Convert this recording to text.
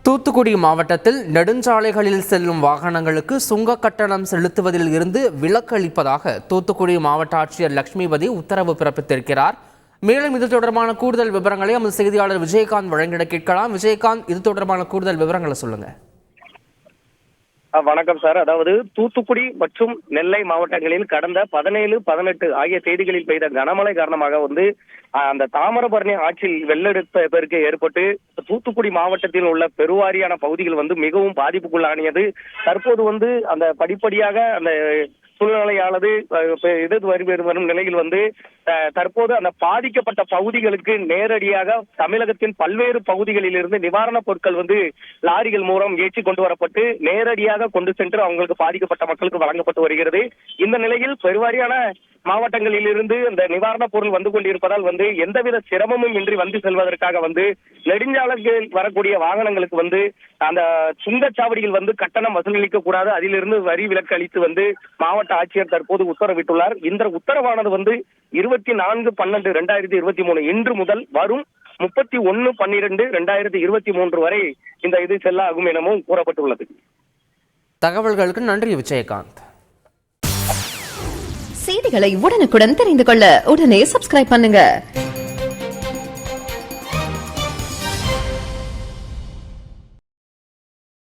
தூத்துக்குடி மாவட்டத்தில் நெடுஞ்சாலைகளில் செல்லும் வாகனங்களுக்கு சுங்க கட்டணம் செலுத்துவதில் இருந்து விலக்கு அளிப்பதாக தூத்துக்குடி மாவட்ட ஆட்சியர் லட்சுமிபதி உத்தரவு பிறப்பித்திருக்கிறார். மேலும் இது தொடர்பான கூடுதல் விவரங்களை நமது செய்தியாளர் விஜயகாந்த் வழங்கிட கேட்கலாம். விஜயகாந்த், இது தொடர்பான கூடுதல் விவரங்களை சொல்லுங்க. வணக்கம் சார். அதாவது தூத்துக்குடி மற்றும் நெல்லை மாவட்டங்களில் கடந்த 17, 18 ஆகிய தேதிகளில் பெய்த கனமழை காரணமாக அந்த தாமிரபரணி ஆற்றில் வெள்ளெடுத்த பெருக்கு ஏற்பட்டு தூத்துக்குடி மாவட்டத்தில் உள்ள பெருவாரியான பகுதிகள் மிகவும் பாதிப்புக்குள்ளானியது. தற்போது அந்த படிப்படியாக அந்த சூழ்நிலையானது வரும் நிலையில் தற்போது அந்த பாதிக்கப்பட்ட பகுதிகளுக்கு நேரடியாக தமிழகத்தின் பல்வேறு பகுதிகளில் இருந்து நிவாரணப் பொருட்கள் லாரிகள் மூலம் ஏற்றி கொண்டு வரப்பட்டு நேரடியாக கொண்டு சென்று அவங்களுக்கு பாதிக்கப்பட்ட மக்களுக்கு வழங்கப்பட்டு வருகிறது. இந்த நிலையில் பெருவாரியான மாவட்டங்களில் இருந்து இந்த நிவாரணப் பொருள் வந்து கொண்டிருப்பதால் எந்தவித சிரமமும் இன்றி செல்வதற்காக நெடுஞ்சாலைகள் வரக்கூடிய வாகனங்களுக்கு அந்த சுங்கச்சாவடியில் கட்டணம் வசூலிக்க கூடாது, அதிலிருந்து வரி விலக்கு அளித்து மாவட்ட ஆட்சியர் தற்போது உத்தரவிட்டுள்ளார். இந்த உத்தரவானது 24/12/2023 இன்று முதல் வரும் 31/12/2023 வரை இது செல்ல ஆகும் எனவும் கூறப்பட்டுள்ளது. தகவல்களுக்கு நன்றி விஜயகாந்த். செய்திகளை உடனுக்குடன் தெரிந்து கொள்ள உடனே சப்ஸ்கிரைப் பண்ணுங்க.